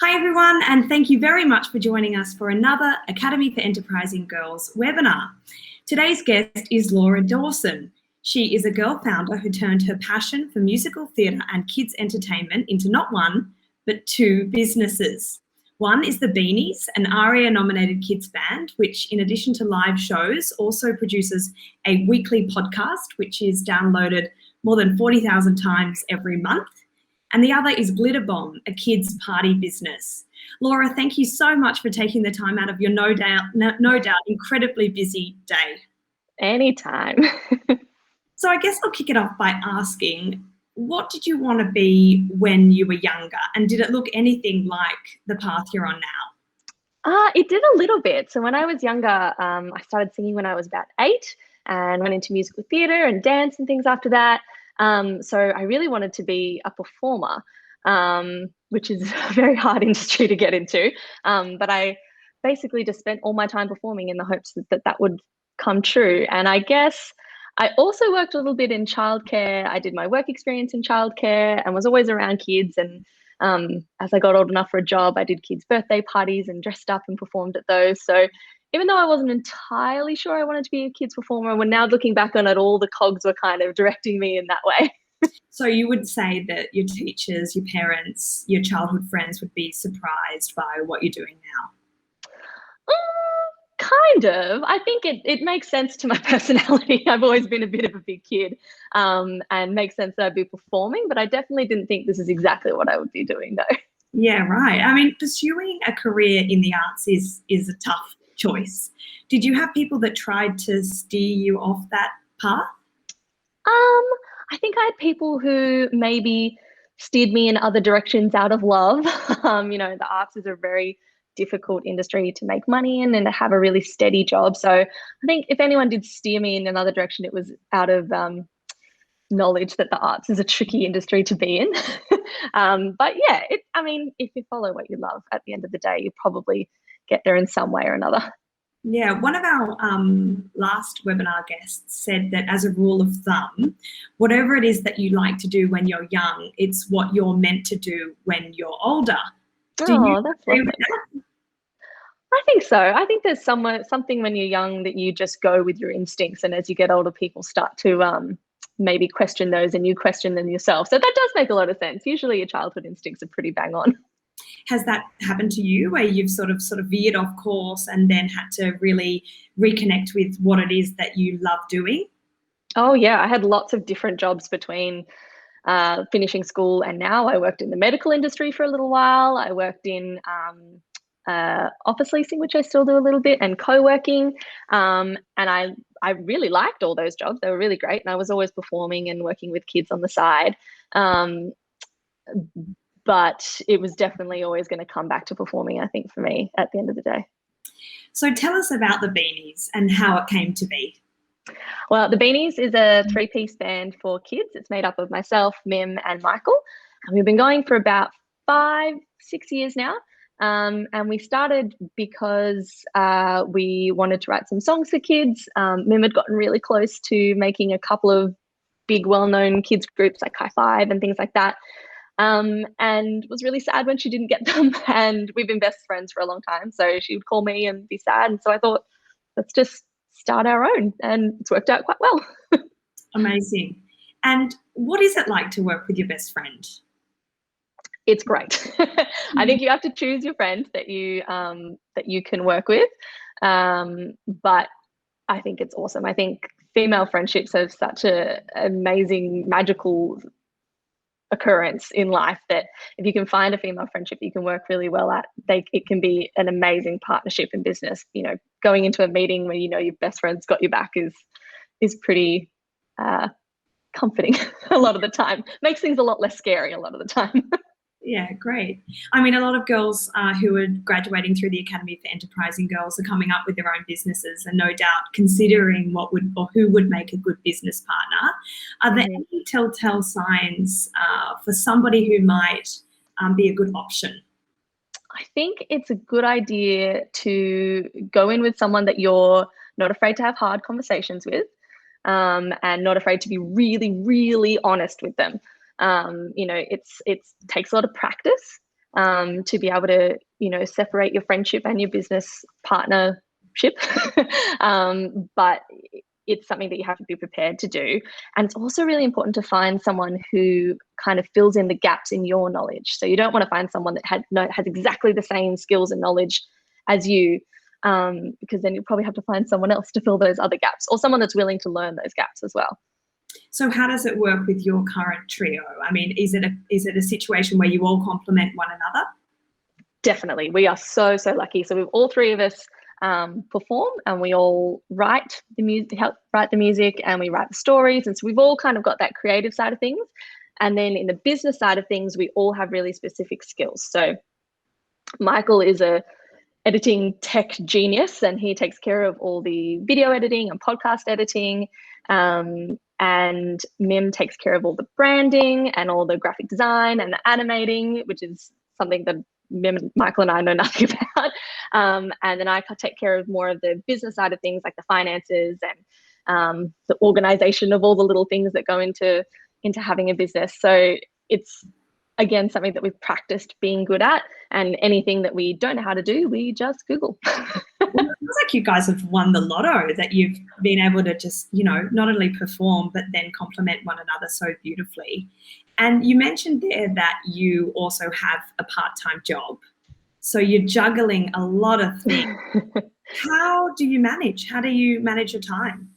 Hi everyone, and thank you very much for joining us for another Academy for Enterprising Girls webinar. Today's guest is Laura Dawson. She is a girl founder who turned her passion for musical theatre and kids entertainment into not one, but two businesses. One is the Beanies, an ARIA nominated kids band, which in addition to live shows also produces a weekly podcast, which is downloaded more than 40,000 times every month. And the other is Glitter Bomb, a kids party business. Laura, thank you so much for taking the time out of your no doubt incredibly busy day. Anytime. So I guess I'll kick it off by asking, what did you want to be when you were younger? And did it look anything like the path you're on now? It did a little bit. So when I was younger, I started singing when I was about 8 and went into musical theatre and dance and things after that. So I really wanted to be a performer, which is a very hard industry to get into. But I basically just spent all my time performing in the hopes that that would come true. And I guess I also worked a little bit in childcare. I did my work experience in childcare and was always around kids. And as I got old enough for a job, I did kids' birthday parties and dressed up and performed at those. So even though I wasn't entirely sure I wanted to be a kids performer, when now looking back on it, all the cogs were kind of directing me in that way. So you would say that your teachers, your parents, your childhood friends would be surprised by what you're doing now? Kind of. I think it makes sense to my personality. I've always been a bit of a big kid, and makes sense that I'd be performing, but I definitely didn't think this is exactly what I would be doing though. Yeah, right. I mean, pursuing a career in the arts is a tough choice. Did you have people that tried to steer you off that path? I think I had people who maybe steered me in other directions out of love. The arts is a very difficult industry to make money in and to have a really steady job. So I think if anyone did steer me in another direction, it was out of knowledge that the arts is a tricky industry to be in. But yeah, if you follow what you love, at the end of the day, you probably get there in some way or another. Yeah, one of our last webinar guests said that as a rule of thumb, whatever it is that you like to do when you're young, it's what you're meant to do when you're older. Do you That's agree lovely. with that? I think so. I think there's something when you're young that you just go with your instincts, and as you get older, people start to maybe question those, and you question them yourself. So that does make a lot of sense. Usually, your childhood instincts are pretty bang on. Has that happened to you, where you've sort of veered off course and then had to really reconnect with what it is that you love doing? Oh yeah, I had lots of different jobs between finishing school and now. I worked in the medical industry for a little while. I worked in office leasing, which I still do a little bit, and co-working. And I really liked all those jobs. They were really great. And I was always performing and working with kids on the side. But it was definitely always going to come back to performing, I think, for me at the end of the day. So tell us about the Beanies and how it came to be. Well, the Beanies is a 3-piece band for kids. It's made up of myself, Mim, and Michael. And we've been going for about 5-6 years now. And we started because we wanted to write some songs for kids. Mim had gotten really close to making a couple of big, well-known kids groups like High Five and things like that. And was really sad when she didn't get them. And we've been best friends for a long time. So she would call me and be sad. And so I thought, let's just start our own. And it's worked out quite well. Amazing. And what is it like to work with your best friend? It's great. I think you have to choose your friends that you can work with. But I think it's awesome. I think female friendships have such an amazing, magical occurrence in life that if you can find a female friendship you can work really well at, it can be an amazing partnership in business. Going into a meeting where your best friend's got your back is pretty comforting a lot of the time. Makes things a lot less scary a lot of the time. Yeah, great. I mean, a lot of girls who are graduating through the Academy for Enterprising Girls are coming up with their own businesses and no doubt considering who would make a good business partner. Are there any telltale signs for somebody who might be a good option? I think it's a good idea to go in with someone that you're not afraid to have hard conversations with, and not afraid to be really, really honest with them. It takes a lot of practice, to be able to, separate your friendship and your business partnership. But it's something that you have to be prepared to do. And it's also really important to find someone who kind of fills in the gaps in your knowledge. So you don't want to find someone that has exactly the same skills and knowledge as you, because then you'll probably have to find someone else to fill those other gaps, or someone that's willing to learn those gaps as well. So how does it work with your current trio? I mean, is it a situation where you all complement one another? Definitely. We are so lucky. So we've all three of us perform, and we all write the music, help write the music, and we write the stories. And so we've all kind of got that creative side of things. And then in the business side of things, we all have really specific skills. So Michael is a editing tech genius, and he takes care of all the video editing and podcast editing. And Mim takes care of all the branding and all the graphic design and the animating, which is something that Michael and I know nothing about. And then I take care of more of the business side of things, like the finances and the organization of all the little things that go into having a business. So it's, again, something that we've practiced being good at, and anything that we don't know how to do, we just Google. Well, it feels like you guys have won the lotto, that you've been able to just, not only perform, but then complement one another so beautifully. And you mentioned there that you also have a part-time job. So you're juggling a lot of things. How do you manage? How do you manage your time?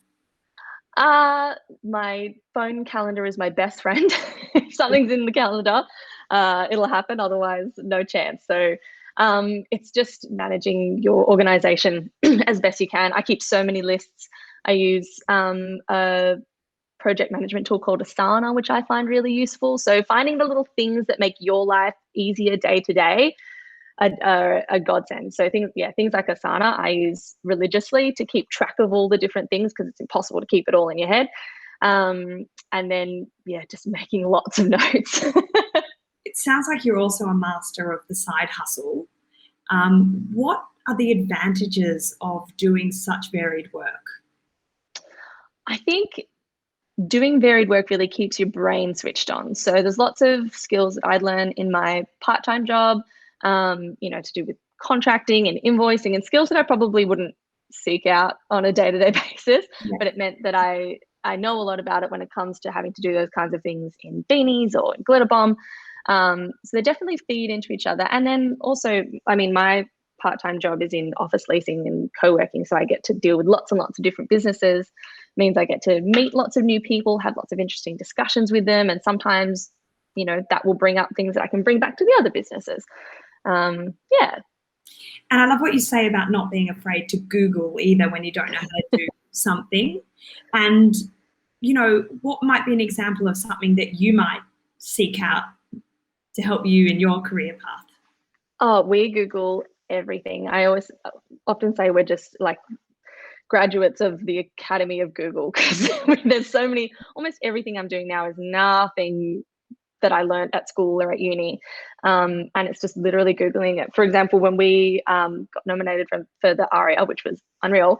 My phone calendar is my best friend. If something's in the calendar, it'll happen. Otherwise, no chance. So it's just managing your organization as best you can. I keep so many lists. I use a project management tool called Asana, which I find really useful. So finding the little things that make your life easier day to day are a godsend. So things like Asana I use religiously to keep track of all the different things, because it's impossible to keep it all in your head. And then, just making lots of notes. It sounds like you're also a master of the side hustle. What are the advantages of doing such varied work? I think doing varied work really keeps your brain switched on. So there's lots of skills that I learn in my part-time job, to do with contracting and invoicing, and skills that I probably wouldn't seek out on a day-to-day basis. Yeah. But it meant that I know a lot about it when it comes to having to do those kinds of things in Beanies or in Glitter Bomb. So they definitely feed into each other. And then also, my part-time job is in office leasing and co-working, so I get to deal with lots and lots of different businesses. It means I get to meet lots of new people, have lots of interesting discussions with them, and sometimes, that will bring up things that I can bring back to the other businesses. And I love what you say about not being afraid to Google either when you don't know how to do something. And, what might be an example of something that you might seek out to help you in your career path? Oh, we Google everything. I often say we're just like graduates of the Academy of Google, because there's so many, almost everything I'm doing now is nothing that I learned at school or at uni. And it's just literally Googling it. For example, when we got nominated for the ARIA, which was unreal,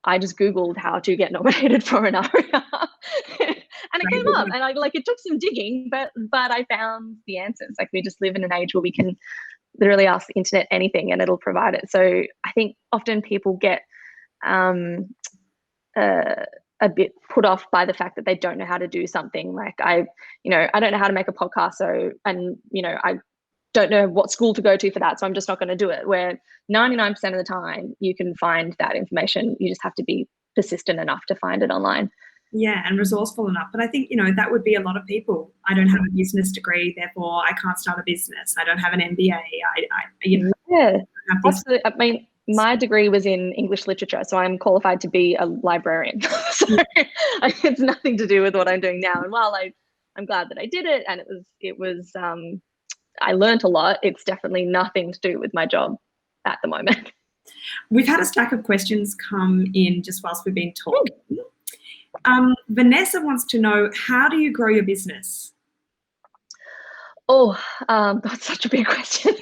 I just Googled how to get nominated for an ARIA. And it came up, and it took some digging, but I found the answers. Like, we just live in an age where we can literally ask the internet anything and it'll provide it. So I think often people get a bit put off by the fact that they don't know how to do something. Like I don't know how to make a podcast. So, I don't know what school to go to for that. So I'm just not going to do it. Where 99% of the time you can find that information. You just have to be persistent enough to find it online. Yeah, and resourceful enough. But I think, that would be a lot of people. I don't have a business degree, therefore I can't start a business. I don't have an MBA. Yeah, absolutely. My degree was in English literature, so I'm qualified to be a librarian. So it's nothing to do with what I'm doing now. And while I'm glad that I did it, and it was I learned a lot, it's definitely nothing to do with my job at the moment. We've had a stack of questions come in just whilst we've been talking. Vanessa wants to know, how do you grow your business? Oh, that's such a big question.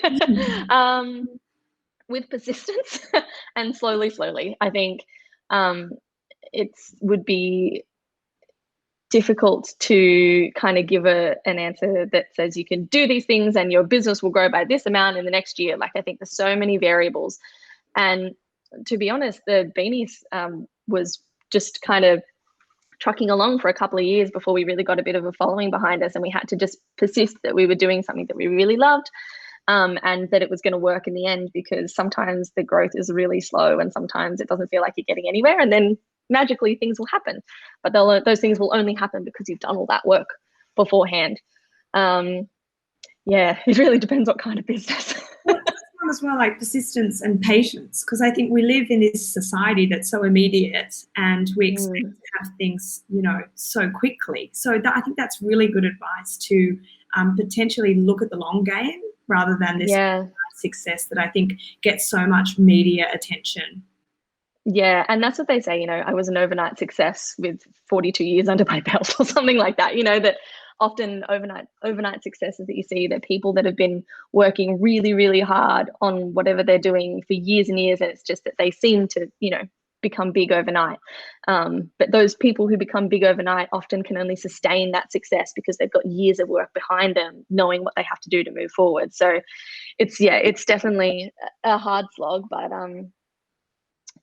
With persistence and slowly. I think would be difficult to kind of give an answer that says you can do these things and your business will grow by this amount in the next year. Like, I think there's so many variables. And to be honest, the Beanies was just kind of trucking along for a couple of years before we really got a bit of a following behind us, and we had to just persist that we were doing something that we really loved, and that it was going to work in the end, because sometimes the growth is really slow and sometimes it doesn't feel like you're getting anywhere, and then magically things will happen, but those things will only happen because you've done all that work beforehand. Yeah, it really depends what kind of business. As well, like persistence and patience, because I think we live in this society that's so immediate and we expect to have things, you know, so quickly. So I think that's really good advice to potentially look at the long game rather than this success that I think gets so much media attention. Yeah, and that's what they say, you know, I was an overnight success with 42 years under my belt or something like that, you know, that often overnight successes that you see, that people that have been working really, really hard on whatever they're doing for years and years, and it's just that they seem to, you know, become big overnight. But those people who become big overnight often can only sustain that success because they've got years of work behind them, knowing what they have to do to move forward. So it's definitely a hard slog, but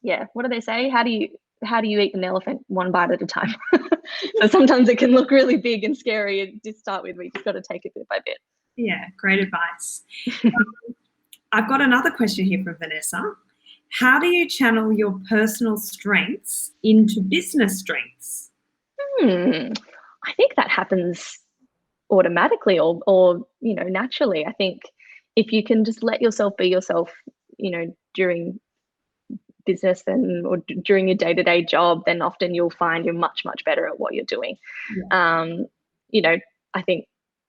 yeah, what do they say? How do you eat an elephant one bite at a time? So sometimes it can look really big and scary to start with. We just got to take it bit by bit. Yeah, great advice. I've got another question here from Vanessa. How do you channel your personal strengths into business strengths? I think that happens automatically or you know, naturally. I think if you can just let yourself be yourself, you know, during business or during your day-to-day job, then often you'll find you're much better at what you're doing. You know, I think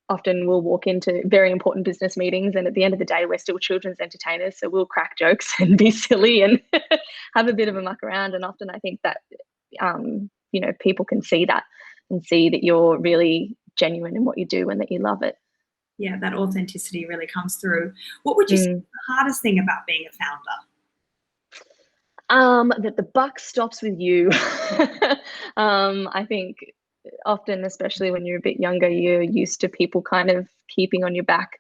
often we'll walk into very important business meetings, and at the end of the day we're still children's entertainers, so we'll crack jokes and be silly and have a bit of a muck around, and often I think that you know, people can see that and see that you're really genuine in what you do and that you love it. Yeah, that authenticity really comes through. What would you say is the hardest thing about being a founder? That the buck stops with you. I think often, especially when you're a bit younger, you're used to people kind of keeping on your back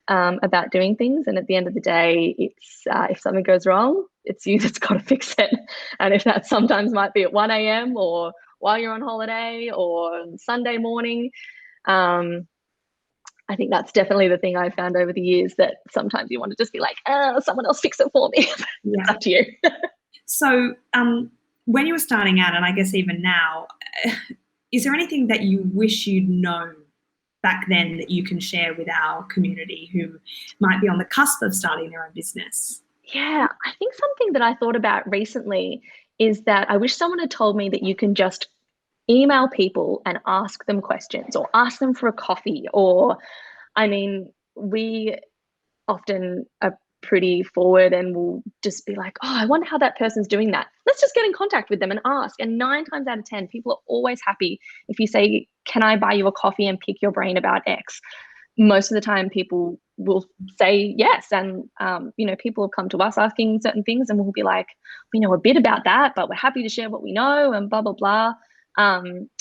about doing things. And at the end of the day, it's if something goes wrong, it's you that's got to fix it. And if that sometimes might be at 1 a.m. or while you're on holiday or Sunday morning, I think that's definitely the thing I've found over the years, that sometimes you want to just be like, someone else fix it for me. Yeah. It's up to you. So when you were starting out, and I guess even now, is there anything that you wish you'd known back then that you can share with our community who might be on the cusp of starting their own business? Yeah, I think something that I thought about recently is that I wish someone had told me that you can just email people and ask them questions or ask them for a coffee. Or, I mean, we often are pretty forward and we'll just be like, oh, I wonder how that person's doing that. Let's just get in contact with them and ask. And 9 times out of 10, people are always happy if you say, can I buy you a coffee and pick your brain about X? Most of the time people will say yes. And, you know, people have come to us asking certain things and we'll be like, we know a bit about that, but we're happy to share what we know and blah, blah, blah.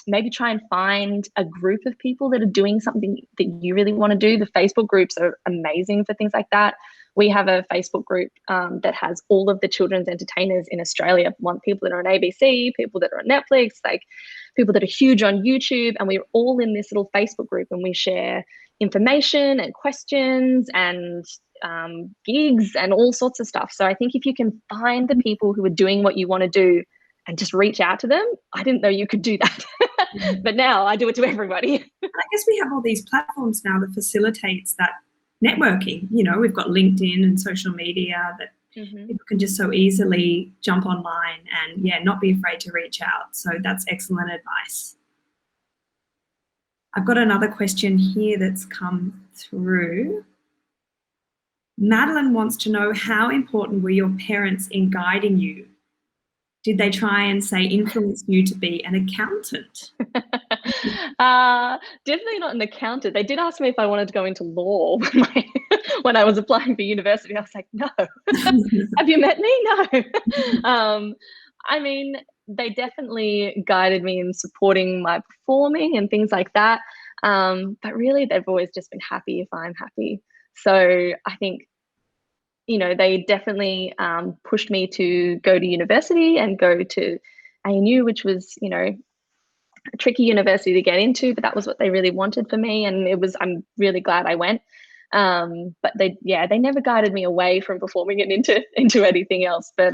Maybe try and find a group of people that are doing something that you really want to do. The Facebook groups are amazing for things like that. We have a Facebook group that has all of the children's entertainers in Australia. People that are on ABC, people that are on Netflix, like people that are huge on YouTube, and we're all in this little Facebook group and we share information and questions and gigs and all sorts of stuff. So I think if you can find the people who are doing what you want to do and just reach out to them. I didn't know you could do that, but now I do it to everybody. I guess we have all these platforms now that facilitates that networking. You know, we've got LinkedIn and social media that people can just so easily jump online and, yeah, not be afraid to reach out. So that's excellent advice. I've got another question here that's come through. Madeline wants to know, how important were your parents in guiding you? Did they try and say influence you to be an accountant? Definitely not an accountant. They did ask me if I wanted to go into law when I was applying for university. I was like, no. Have you met me? No. I mean, they definitely guided me in supporting my performing and things like that. But really, they've always just been happy if I'm happy. So I think, you know, they definitely pushed me to go to university and go to ANU, which was, you know, a tricky university to get into, but that was what they really wanted for me. And I'm really glad I went. But they never guided me away from performing and into anything else. But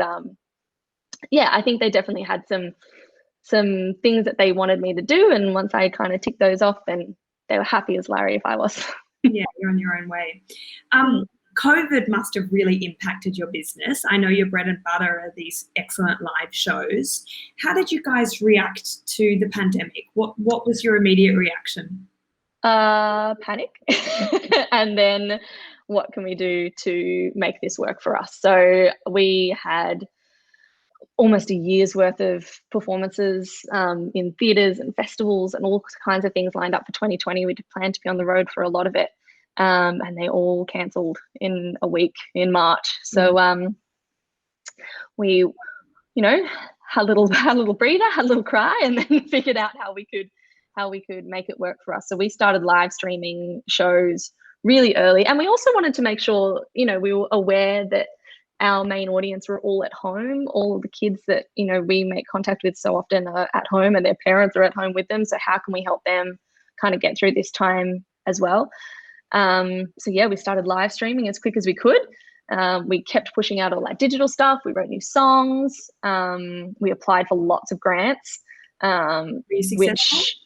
yeah, I think they definitely had some things that they wanted me to do. And once I kind of ticked those off, then they were happy as Larry if I was. Yeah, you're on your own way. COVID must have really impacted your business. I know your bread and butter are these excellent live shows. How did you guys react to the pandemic? What was your immediate reaction? Panic. And then what can we do to make this work for us? So we had almost a year's worth of performances in theatres and festivals and all kinds of things lined up for 2020. We did plan to be on the road for a lot of it. And they all cancelled in a week in March. So we, you know, had a little breather, had a little cry, and then figured out how we could make it work for us. So we started live streaming shows really early. And we also wanted to make sure, you know, we were aware that our main audience were all at home. All of the kids that, you know, we make contact with so often are at home and their parents are at home with them. So how can we help them kind of get through this time as well? So yeah, we started live streaming as quick as we could. We kept pushing out all that digital stuff. We wrote new songs. We applied for lots of grants, which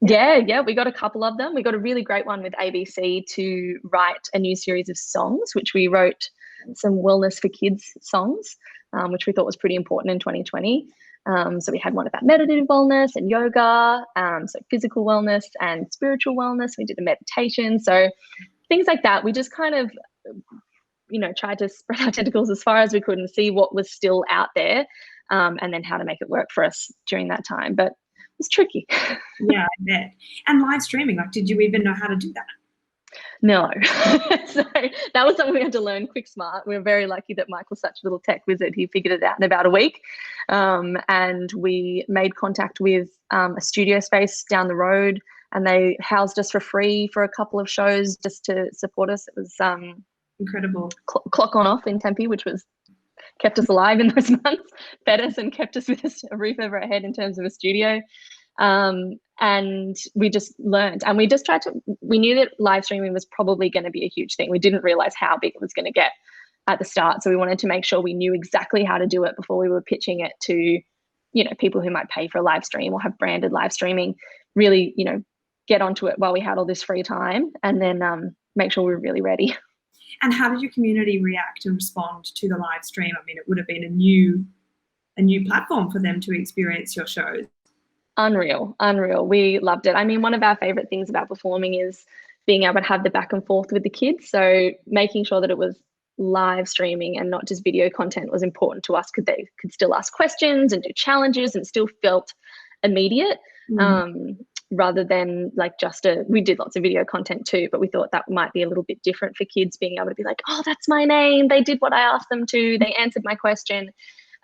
yeah, we got a couple of them. We got a really great one with ABC to write a new series of songs, which we wrote some wellness for kids songs, which we thought was pretty important in 2020. So we had one about meditative wellness and yoga, so physical wellness and spiritual wellness. We did a meditation. So things like that. We just kind of, you know, tried to spread our tentacles as far as we could and see what was still out there, and then how to make it work for us during that time. But it was tricky. Yeah, I bet. And live streaming, like, did you even know how to do that? No. So that was something we had to learn quick smart. We were very lucky that Mike was such a little tech wizard. He figured it out in about a week. And we made contact with a studio space down the road, and they housed us for free for a couple of shows just to support us. It was incredible. Clock on off in Tempe, which was kept us alive in those months, fed us and kept us with a roof over our head in terms of a studio. And we just learned, and we just we knew that live streaming was probably going to be a huge thing. We didn't realize how big it was going to get at the start. So we wanted to make sure we knew exactly how to do it before we were pitching it to, you know, people who might pay for a live stream or have branded live streaming, really, you know, get onto it while we had all this free time, and then make sure we were really ready. And how did your community react and respond to the live stream? I mean, it would have been a new platform for them to experience your shows. Unreal. We loved it. I mean, one of our favorite things about performing is being able to have the back and forth with the kids. So making sure that it was live streaming and not just video content was important to us, because they could still ask questions and do challenges and still felt immediate, rather than like we did lots of video content too, but we thought that might be a little bit different for kids, being able to be like, oh, that's my name. They did what I asked them to. They answered my question.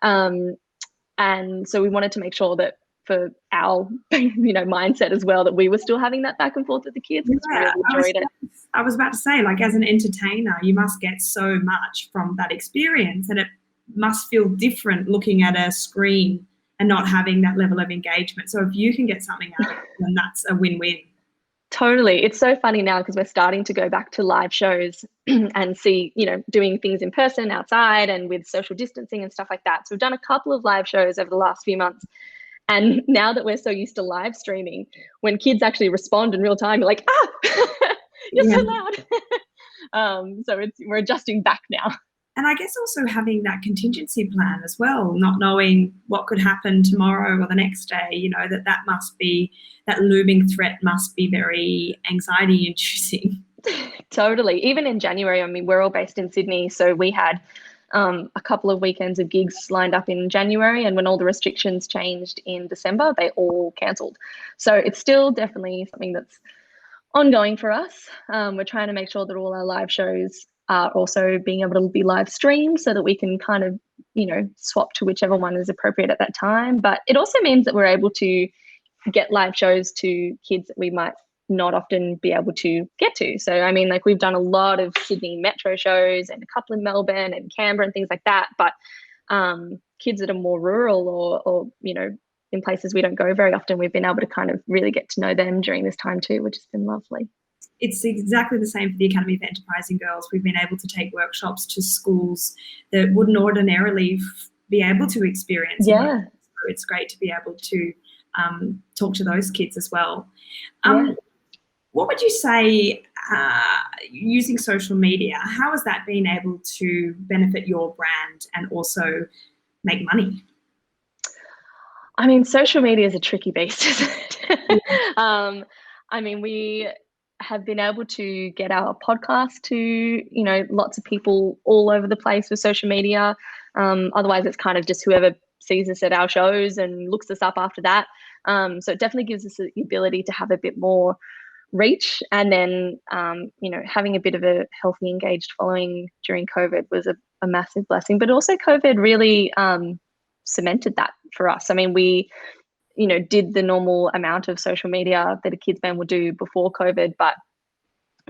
And so we wanted to make sure that for our, you know, mindset as well, that we were still having that back and forth with the kids. Yeah, we really enjoyed it. I was about to say, like, as an entertainer, you must get so much from that experience, and it must feel different looking at a screen and not having that level of engagement. So if you can get something out of it, then that's a win-win. Totally. It's so funny now because we're starting to go back to live shows and see, you know, doing things in person outside and with social distancing and stuff like that. So we've done a couple of live shows over the last few months. And now that we're so used to live streaming, when kids actually respond in real time, you're like, you're so loud. So we're adjusting back now. And I guess also having that contingency plan as well, not knowing what could happen tomorrow or the next day, you know, that looming threat must be very anxiety inducing. Totally. Even in January, I mean, we're all based in Sydney, so we had a couple of weekends of gigs lined up in January, and when all the restrictions changed in December, they all cancelled. So it's still definitely something that's ongoing for us. We're trying to make sure that all our live shows are also being able to be live streamed so that we can kind of swap to whichever one is appropriate at that time. But it also means that we're able to get live shows to kids that we might not often be able to get to. So, I mean, like, we've done a lot of Sydney Metro shows and a couple in Melbourne and Canberra and things like that. But kids that are more rural or in places we don't go very often, we've been able to kind of really get to know them during this time too, which has been lovely. It's exactly the same for the Academy for Enterprising Girls. We've been able to take workshops to schools that wouldn't ordinarily be able to experience. Yeah. So it's great to be able to talk to those kids as well. What would you say, using social media, how has that been able to benefit your brand and also make money? I mean, social media is a tricky beast, isn't it? I mean, we have been able to get our podcast to, lots of people all over the place with social media. Otherwise, it's kind of just whoever sees us at our shows and looks us up after that. So it definitely gives us the ability to have a bit more reach. And then, having a bit of a healthy, engaged following during COVID was a massive blessing. But also COVID really cemented that for us. I mean, we did the normal amount of social media that a kids band would do before COVID, but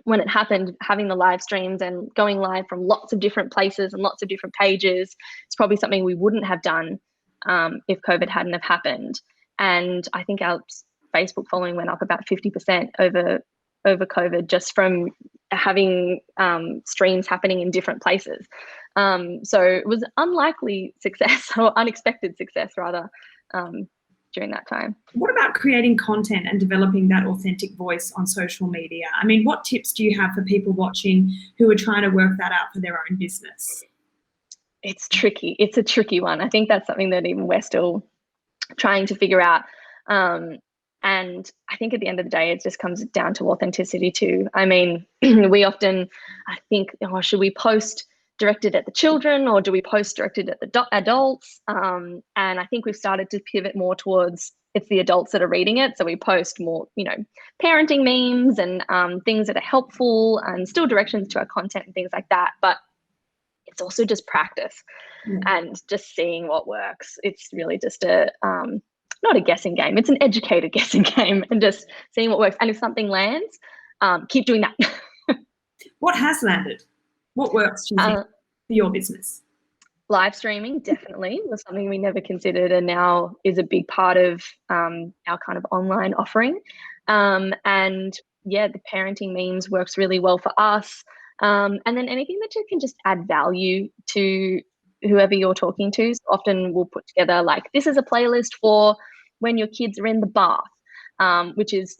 when it happened, having the live streams and going live from lots of different places and lots of different pages, it's probably something we wouldn't have done if COVID hadn't have happened. And I think our Facebook following went up about 50% over COVID, just from having streams happening in different places. So it was unlikely success, or unexpected success rather, during that time. What about creating content and developing that authentic voice on social media? I mean, what tips do you have for people watching who are trying to work that out for their own business? It's tricky. It's a tricky one. I think that's something that even we're still trying to figure out. And I think at the end of the day, it just comes down to authenticity too. I mean, we often, I think, should we post directed at the children or do we post directed at the adults? And I think we've started to pivot more towards it's the adults that are reading it. So we post more, parenting memes and things that are helpful and still directions to our content and things like that. But it's also just practice and just seeing what works. It's really just not a guessing game. It's an educated guessing game and just seeing what works. And if something lands, keep doing that. What has landed? What works, do you think, for your business? Live streaming definitely was something we never considered and now is a big part of our kind of online offering. And yeah, the parenting memes works really well for us. And then anything that you can just add value to whoever you're talking to. So often we'll put together like, this is a playlist for when your kids are in the bath. Which is,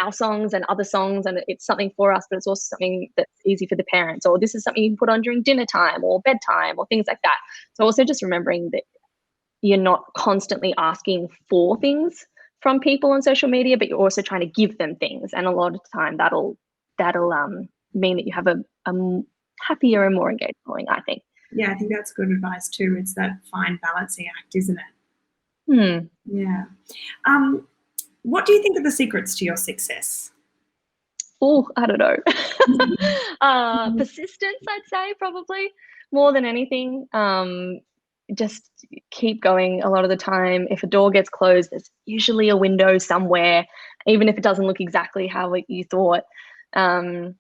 our songs and other songs, and it's something for us, but it's also something that's easy for the parents, or this is something you can put on during dinner time or bedtime or things like that. So also just remembering that you're not constantly asking for things from people on social media, but you're also trying to give them things. And a lot of the time that'll mean that you have a happier and more engaged following, I think. Yeah, I think that's good advice too. It's that fine balancing act, isn't it? Yeah. What do you think are the secrets to your success? Oh, I don't know. Persistence, I'd say, probably more than anything. Just keep going. A lot of the time, if a door gets closed, there's usually a window somewhere, even if it doesn't look exactly how you thought. And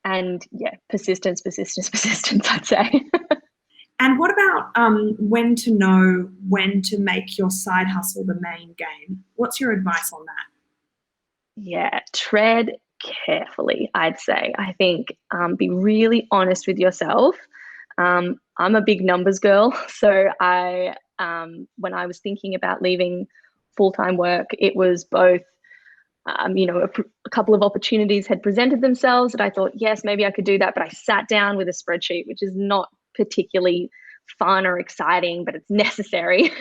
yeah, persistence, I'd say. And what about when to know when to make your side hustle the main game? What's your advice on that? Yeah, tread carefully, I'd say. I think be really honest with yourself. I'm a big numbers girl, so when I was thinking about leaving full-time work, it was both, a couple of opportunities had presented themselves that I thought, yes, maybe I could do that, but I sat down with a spreadsheet, which is not particularly fun or exciting, but it's necessary.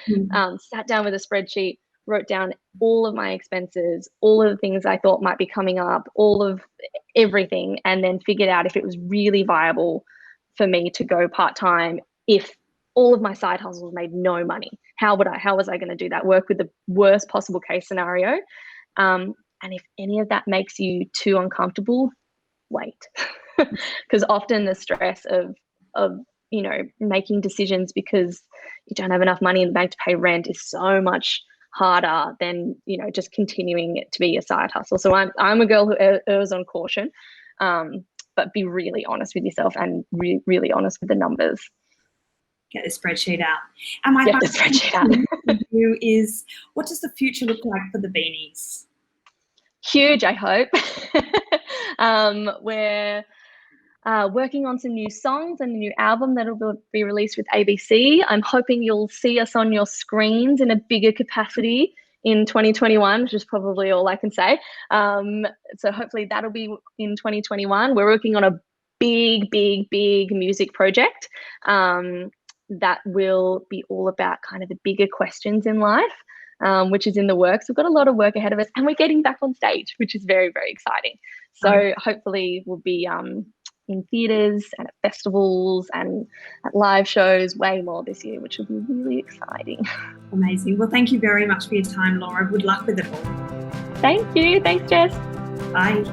Sat down with a spreadsheet, wrote down all of my expenses, all of the things I thought might be coming up, all of everything, and then figured out if it was really viable for me to go part-time if all of my side hustles made no money. How was I going to do that? Work with the worst possible case scenario. And if any of that makes you too uncomfortable, wait. Because often the stress of you know, making decisions because you don't have enough money in the bank to pay rent is so much harder than, you know, just continuing it to be a side hustle. So I'm a girl who errs on caution, but be really honest with yourself and really honest with the numbers. Get the spreadsheet out. And my Get the spreadsheet out. for you is, what does the future look like for the Beanies? Huge, I hope. We're working on some new songs and a new album that'll be released with ABC. I'm hoping you'll see us on your screens in a bigger capacity in 2021, which is probably all I can say. So hopefully that'll be in 2021. We're working on a big music project that will be all about kind of the bigger questions in life, which is in the works. We've got a lot of work ahead of us, and we're getting back on stage, which is very exciting. So hopefully we'll be in theatres and at festivals and at live shows way more this year, which will be really exciting. Amazing. Well, thank you very much for your time, Laura. Good luck with it all. Thank you. Thanks, Jess. Bye.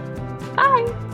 Bye.